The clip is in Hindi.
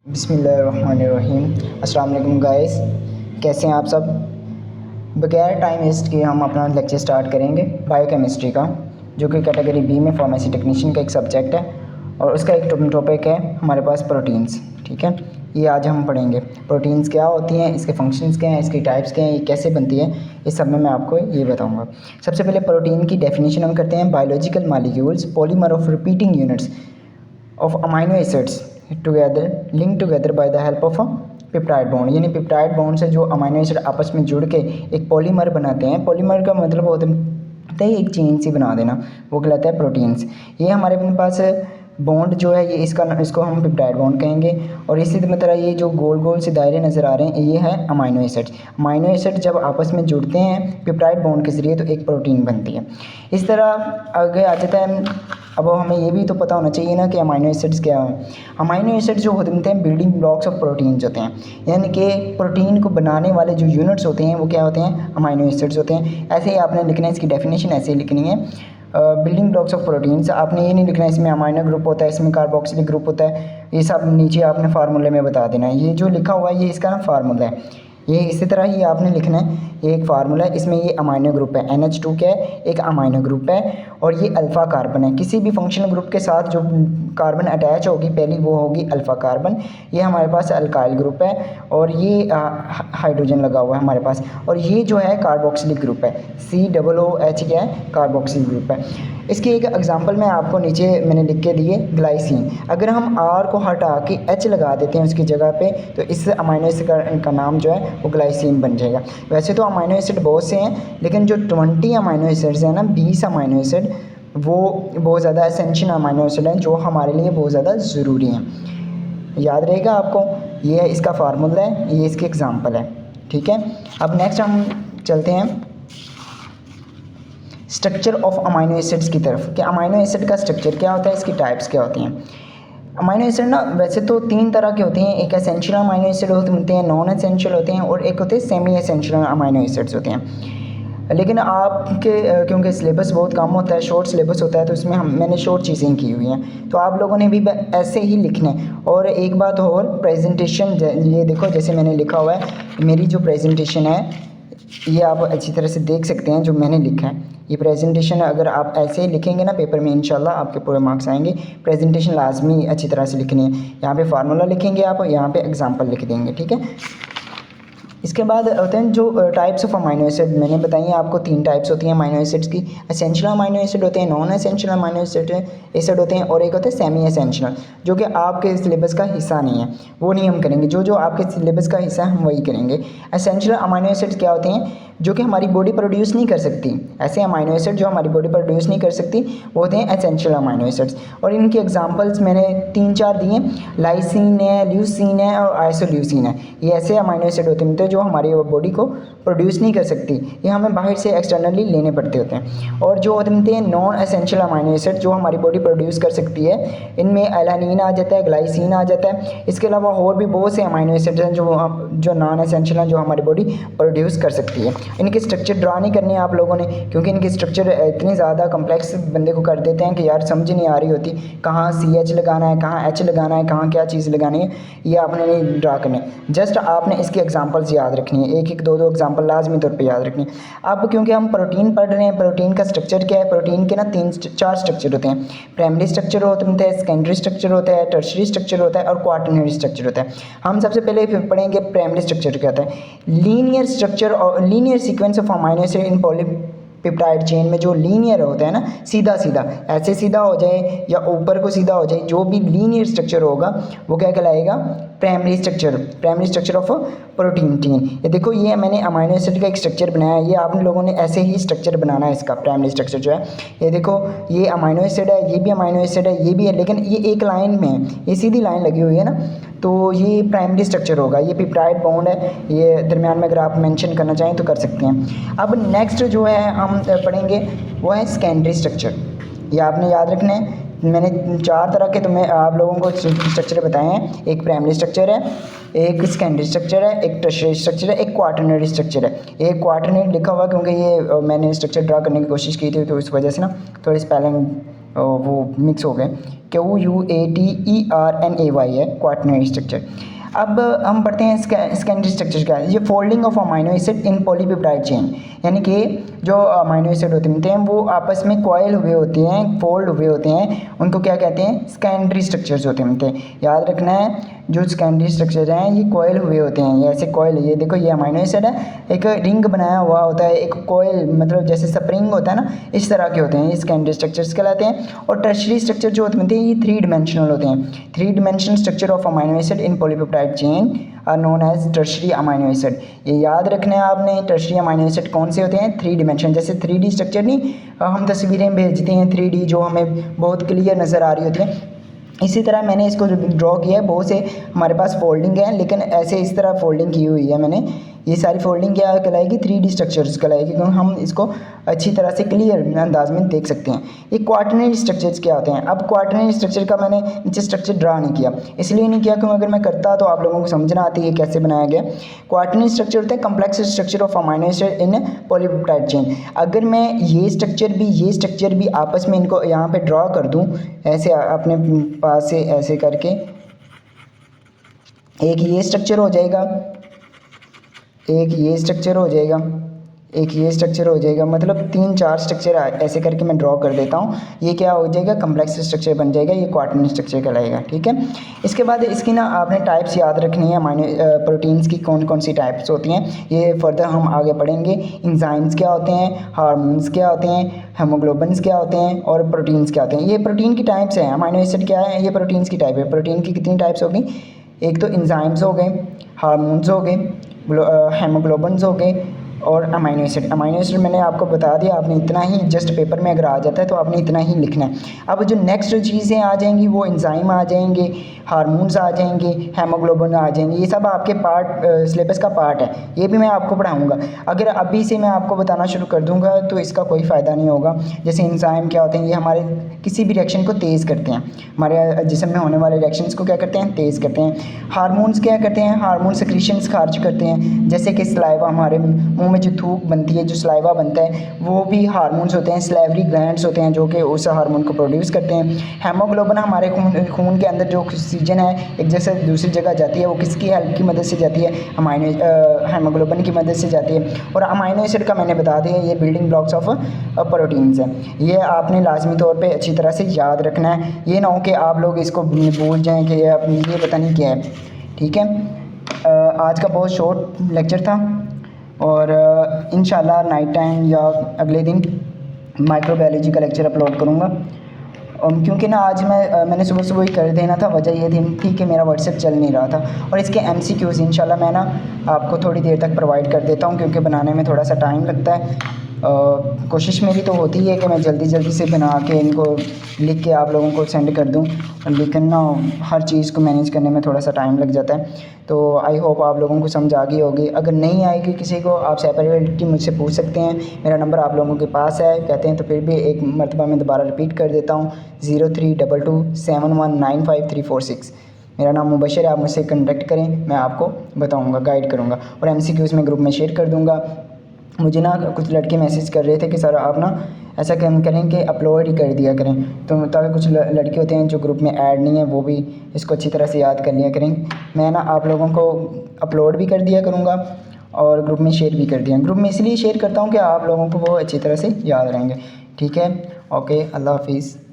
बिस्मिल्लाहिर्रहमानिर्रहीम। अस्सलाम वालेकुम गाइस, कैसे हैं आप सब। बगैर टाइम वेस्ट किए हम अपना लेक्चर स्टार्ट करेंगे बायोकेमिस्ट्री का, जो कि कैटेगरी बी में फार्मेसी टेक्नीशियन का एक सब्जेक्ट है और उसका एक टॉपिक है हमारे पास प्रोटीन्स। ठीक है, ये आज हम पढ़ेंगे प्रोटीन्स क्या होती हैं, इसके फंक्शंस क्या हैं, इसकी टाइप्स क्या हैं, ये कैसे बनती है, इस सब में मैं आपको ये बताऊंगा। सबसे पहले प्रोटीन की डेफिनेशन हम करते हैं। Biological molecules polymer of repeating units of amino acids together link together by the help of a peptide bond. यानी पेप्टाइड बॉन्ड से जो अमाइनो एसिड आपस में जुड़ के एक पॉलीमर बनाते हैं। पॉलीमर का मतलब होता है एक चेन सी बना देना, वो कहलाता है प्रोटीन्स। ये हमारे अपने पास बॉन्ड जो है ये इसको हम पेप्टाइड बॉन्ड कहेंगे। और इसी तरह ये जो गोल गोल से दायरे नज़र आ रहे हैं ये है अमाइनो एसिड्स। अमाइनो एसिड जब आपस में जुड़ते हैं पेप्टाइड बॉन्ड के ज़रिए तो एक प्रोटीन बनती है। इस तरह आगे आ जाता है। अब हमें ये भी तो पता होना चाहिए ना कि अमाइनो एसिड्स क्या हैं। अमाइनो एसिड्स जो होते हैं बिल्डिंग ब्लॉक्स ऑफ प्रोटीन्स होते हैं, यानी कि प्रोटीन को बनाने वाले जो यूनिट्स होते हैं वो क्या होते हैं, अमाइनो एसिड्स होते हैं। ऐसे ही आपने लिखना है, इसकी डेफिनेशन ऐसे ही लिखनी है। बिल्डिंग ब्लॉक्स ऑफ प्रोटीन्स, आपने ये नहीं लिखना है इसमें अमाइनो ग्रुप होता है, इसमें कार्बोक्सिलिक ग्रुप होता है, ये सब नीचे आपने फार्मूले में बता देना है। ये जो लिखा हुआ है ये इसका ना फार्मूला है। ये इसी तरह ही आपने लिखना है, ये एक फार्मूला है, इसमें ये अमाइनो ग्रुप है, NH2 क्या है, एक अमाइनो ग्रुप है और ये अल्फ़ा कार्बन है। किसी भी फंक्शनल ग्रुप के साथ जो कार्बन अटैच होगी पहली वो होगी अल्फ़ा कार्बन। ये हमारे पास अल्काइल ग्रुप है और ये हाइड्रोजन लगा हुआ है हमारे पास। और ये जो है कार्बोक्सिलिक ग्रुप है, COOH क्या है, कार्बोक्सिलिक ग्रुप है। इसकी एक एग्जांपल मैं आपको नीचे मैंने लिख के दिए, ग्लाइसिन। अगर हम R को हटा के H लगा देते हैं उसकी जगह पे तो इस अमाइनो एसिड का नाम जो है वो ग्लाइसिन बन जाएगा। वैसे तो अमाइनो एसिड बहुत से हैं, लेकिन जो 20 अमाइनो एसिड्स हैं ना, 20 अमाइनो एसिड वो बहुत ज़्यादा एसेंशियल अमाइनो एसिड हैं जो हमारे लिए बहुत ज़्यादा ज़रूरी हैं। याद रहेगा आपको, ये है इसका फार्मूला है, ये इसकी एग्जाम्पल है। ठीक है, अब नेक्स्ट हम चलते हैं स्ट्रक्चर ऑफ अमाइनो एसिड्स की तरफ कि अमाइनो एसिड का स्ट्रक्चर क्या होता है, इसकी टाइप्स क्या होती हैं। अमाइनो एसिड ना वैसे तो 3 तरह के होते हैं, एक एसेंशियल अमाइनो एसिड होते हैं, नॉन एसेंशियल होते हैं और एक होते हैं सेमी एसेंशियल अमाइनो एसिड्स होते हैं। लेकिन आपके क्योंकि सिलेबस बहुत कम होता है, शॉर्ट सिलेबस होता है, तो इसमें मैंने शॉर्ट चीज़ें की हुई हैं, तो आप लोगों ने भी ऐसे ही लिखना है। और एक बात और, प्रेजेंटेशन ये देखो जैसे मैंने लिखा हुआ है, मेरी जो प्रेजेंटेशन है ये आप अच्छी तरह से देख सकते हैं जो मैंने लिखा है। ये प्रेजेंटेशन अगर आप ऐसे ही लिखेंगे ना पेपर में इंशाल्लाह आपके पूरे मार्क्स आएंगे। प्रेजेंटेशन लाजमी अच्छी तरह से लिखनी है। यहाँ पे फार्मूला लिखेंगे आप, यहाँ पे एग्जांपल लिख देंगे। ठीक है, इसके बाद होते हैं जो टाइप्स ऑफ अमाइनो एसिड मैंने बताई हैं आपको। 3 टाइप्स होती हैं अमाइनो एसिड्स की। एसेंशियल अमाइनो एसिड होते हैं, नॉन एसेंशियल अमाइनो एसिड होते हैं और एक होते हैं सेमी एसेंशियल, जो कि आपके सिलेबस का हिस्सा नहीं है, वो नहीं हम करेंगे। जो आपके सिलेबस का हिस्सा है हम वही करेंगे। एसेंशियल अमाइनो एसिड्स क्या होते हैं, जो कि हमारी बॉडी प्रोड्यूस नहीं कर सकती। ऐसे अमाइनो एसिड जो हमारी बॉडी प्रोड्यूस नहीं कर सकती वो होते हैं एसेंशियल अमाइनो एसिड्स। और इनकी एग्जांपल्स मैंने 3-4 दिए, लाइसिन है, ल्यूसीन है और आइसोल्यूसिन है। ये ऐसे अमाइनो एसिड होते हैं जो हमारी बॉडी को प्रोड्यूस नहीं कर सकती, ये हमें बाहर से एक्सटर्नली लेने पड़ते होते हैं। और जो होते हैं नॉन एसेंशियल अमाइनो एसिड जो हमारी बॉडी प्रोड्यूस कर सकती है, इनमें एलानिन आ जाता है, ग्लाइसिन आ जाता है। इसके अलावा और भी बहुत से अमाइनो एसिड हैं जो नॉन एसेंशियल हैं जो हमारी बॉडी प्रोड्यूस कर सकती है। इनके स्ट्रक्चर ड्रा नहीं करने आप लोगों ने, क्योंकि इनके स्ट्रक्चर इतनी ज़्यादा कम्प्लेक्स बंदे को कर देते हैं कि यार समझ नहीं आ रही होती कहाँ CH लगाना है, कहाँ H लगाना है, कहाँ क्या चीज़ लगानी है, ये आपने नहीं ड्रा करने। जस्ट आपने इसकी एग्जांपल्स याद रखनी है, एक 2 एग्जांपल लाजमी तौर पे याद रखनी है। अब क्योंकि हम प्रोटीन पढ़ रहे हैं, प्रोटीन का स्ट्रक्चर क्या है, प्रोटीन के ना 3-4 स्ट्रक्चर होते हैं। प्राइमरी स्ट्रक्चर होते हैं, सेकेंडरी स्ट्रक्चर होता है, टर्शरी स्ट्रक्चर होता है और क्वाaternary स्ट्रक्चर होता है। हम सबसे पहले पढ़ेंगे प्राइमरी स्ट्रक्चर क्या होता है। लीनियर स्ट्रक्चर और linear sequence of amino acid in polypeptide chain में जो लीनियर होता है ना, सीधा सीधा ऐसे सीधा हो जाए या ऊपर को सीधा हो जाए, जो भी लीनियर स्ट्रक्चर होगा वो क्या कहलाएगा, primary structure of protein chain. ये देखो ये मैंने अमाइनो एसिड का एक स्ट्रक्चर बनाया है, ये आप लोगों ने ऐसे ही स्ट्रक्चर बनाना है इसका। प्राइमरी स्ट्रक्चर जो है ये देखो, ये अमाइनो एसिड है, ये भी अमाइनो एसिड है, ये भी है, लेकिन ये एक लाइन में है, ये सीधी लाइन लगी हुई है ना, तो ये प्राइमरी स्ट्रक्चर होगा। ये पेप्टाइड बॉन्ड है, ये दरमियान में अगर आप मेंशन करना चाहें तो कर सकते हैं। अब नेक्स्ट जो है हम पढ़ेंगे वो है सेकेंडरी स्ट्रक्चर। ये आपने याद रखना है, मैंने 4 तरह के तुम्हें आप लोगों को स्ट्रक्चर बताए हैं। एक प्राइमरी स्ट्रक्चर है, एक सेकेंडरी स्ट्रक्चर है, एक टर्शियरी स्ट्रक्चर है, एक क्वाaternary स्ट्रक्चर है। एक क्वाaternary लिखा हुआ क्योंकि ये मैंने स्ट्रक्चर ड्रा करने की कोशिश की थी तो इस वजह से ना थोड़ी स्पेलिंग वो मिक्स हो गए। QUATERNAY है क्वाटरनरी स्ट्रक्चर। अब हम पढ़ते हैं सेकेंडरी स्ट्रक्चर का। ये folding of amino acid in polypeptide chain, यानी कि जो अमाइनो एसिड होते हैं वो आपस में कॉइल हुए होते हैं, फोल्ड हुए होते हैं, उनको क्या कहते हैं, सेकेंडरी स्ट्रक्चर्स होते हैं। याद रखना है जो सेकेंडरी स्ट्रक्चर हैं ये कॉइल हुए होते हैं, ये ऐसे कॉइल, ये देखो ये अमाइनो एसिड है, एक रिंग बनाया हुआ होता है, एक कॉइल मतलब जैसे स्प्रिंग होता है ना, इस तरह के होते हैं, ये सेकेंडरी स्ट्रक्चर्स कहलाते हैं। और टर्शरी स्ट्रक्चर जो होते हैं ये 3 डिमेंशनल होते हैं। 3 dimensional structure of amino acid in polypeptide chain are known as tertiary amino acid. ये याद रखना है आपने, टर्शरी अमाइनो एसिड कौन से होते हैं, 3 डिमेंशन, जैसे 3D स्ट्रक्चर नहीं हम तस्वीरें भेजते हैं 3D जो हमें बहुत क्लियर नज़र आ रही होती है, इसी तरह मैंने इसको ड्रॉ किया है। बहुत से हमारे पास फोल्डिंग है, लेकिन ऐसे इस तरह फोल्डिंग की हुई है मैंने। ये सारी फोल्डिंग क्या कहलाएगी, 3D स्ट्रक्चर्स कहलाएगी, क्योंकि हम इसको अच्छी तरह से क्लियर अंदाज में देख सकते हैं। ये क्वाटरनरी स्ट्रक्चर्स क्या होते हैं। अब क्वाटरनरी स्ट्रक्चर का मैंने नीचे स्ट्रक्चर ड्रा नहीं किया, इसलिए नहीं किया क्योंकि अगर मैं करता तो आप लोगों को समझना आती है कैसे बनाया गया। क्वाटरनरी स्ट्रक्चर होता है complex structure of amino acid in polypeptide chain. अगर मैं ये स्ट्रक्चर भी आपस में इनको यहाँ पे ड्रॉ कर दूँ ऐसे अपने पास से ऐसे करके, एक ये स्ट्रक्चर हो जाएगा, एक ये स्ट्रक्चर हो जाएगा, एक ये स्ट्रक्चर हो जाएगा, मतलब 3-4 स्ट्रक्चर ऐसे करके मैं ड्रॉ कर देता हूँ। ये क्या हो जाएगा, कम्प्लेक्स स्ट्रक्चर बन जाएगा, ये क्वाटरनरी स्ट्रक्चर कहलाएगा। ठीक है, इसके बाद इसकी ना आपने टाइप्स याद रखनी है, प्रोटीन्स की कौन कौन सी टाइप्स होती हैं, ये फर्दर हम आगे पढ़ेंगे। इंजाइम्स क्या होते हैं, हार्मोन्स क्या होते हैं, हेमोग्लोबिन्स क्या होते हैं और प्रोटीन्स क्या होते हैं। ये प्रोटीन की टाइप्स हैं। अमाइनो एसिड क्या है, ये प्रोटीन्स की टाइप है। प्रोटीन की कितनी टाइप्स होगी, एक तो इंजाइम्स हो गए, हार्मोन्स हो गए, हेमोग्लोबिन्स हो गए और अमाइनो एसिड। अमाइनो एसिड मैंने आपको बता दिया, आपने इतना ही जस्ट पेपर में अगर आ जाता है तो आपने इतना ही लिखना है। अब जो नेक्स्ट चीज़ें आ जाएंगी वो एंजाइम आ जाएंगे, हार्मोन्स आ जाएंगे, हेमोग्लोबिन आ जाएंगे, ये सब आपके सिलेबस का पार्ट है, ये भी मैं आपको पढ़ाऊँगा। अगर अभी से मैं आपको बताना शुरू कर दूँगा तो इसका कोई फ़ायदा नहीं होगा। जैसे एंजाइम क्या होते हैं, ये हमारे किसी भी रिएक्शन को तेज़ करते हैं, हमारे जिस्म में होने वाले रिएक्शंस को क्या करते हैं, तेज़ करते हैं। हार्मोन्स क्या करते हैं, हार्मोन सेक्रीशंस खारिज करते हैं, जैसे कि सलाइवा, हमारे मुंह में जो थूक बनती है, जो सलाइवा बनता है, वो भी हार्मोन्स होते हैं। सलेवरी ग्लैंड्स होते हैं जो कि उस हार्मोन को प्रोड्यूस करते हैं। हेमोग्लोबिन हमारे खून के अंदर जो ऑक्सीजन है एक जैसे दूसरी जगह जाती है, वो किसकी हेल्प की मदद से जाती है, हेमोग्लोबिन की मदद से जाती है। और अमाइनो एसिड का मैंने बता दिया, ये बिल्डिंग ब्लॉक्स ऑफ प्रोटीन्स हैं। ये आपने लाजमी तौर पे अच्छी तरह से याद रखना है, ये ना हो कि आप लोग इसको भूल जाएँ कि ये पता नहीं क्या है। ठीक है, आज का बहुत शॉर्ट लेक्चर था और इंशाल्लाह नाइट टाइम या अगले दिन माइक्रोबायोलॉजी का लेक्चर अपलोड करूँगा। क्योंकि ना आज मैंने सुबह सुबह ही कर देना था, वजह ये थी कि मेरा व्हाट्सएप चल नहीं रहा था। और इसके MCQs इंशाल्लाह मैं ना आपको थोड़ी देर तक प्रोवाइड कर देता हूँ, क्योंकि बनाने में थोड़ा सा टाइम लगता है। कोशिश मेरी तो होती है कि मैं जल्दी से बना के इनको लिख के आप लोगों को सेंड कर दूं, लेकिन ना हर चीज़ को मैनेज करने में थोड़ा सा टाइम लग जाता है। तो आई होप आप लोगों को समझ आ गई होगी। अगर नहीं आएगी किसी को, आप सेपरेटली मुझसे पूछ सकते हैं, मेरा नंबर आप लोगों के पास है। कहते हैं तो फिर भी एक मरतबा मैं दोबारा रिपीट कर देता हूँ, 0322719536। मेरा नाम मुबशर है, आप मुझसे कॉन्टेक्ट करें, मैं आपको बताऊँगा, गाइड करूँगा और MCQs में ग्रुप में शेयर कर दूँगा। मुझे ना कुछ लड़के मैसेज कर रहे थे कि सर आप ना ऐसा करें कि अपलोड ही कर दिया करें, तो ताकि कुछ लड़के होते हैं जो ग्रुप में ऐड नहीं है, वो भी इसको अच्छी तरह से याद कर लिया करें। मैं ना आप लोगों को अपलोड भी कर दिया करूँगा और ग्रुप में शेयर भी कर दिया। ग्रुप में इसलिए शेयर करता हूँ कि आप लोगों को वो अच्छी तरह से याद रहेंगे। ठीक है, ओके, अल्लाह हाफिज़।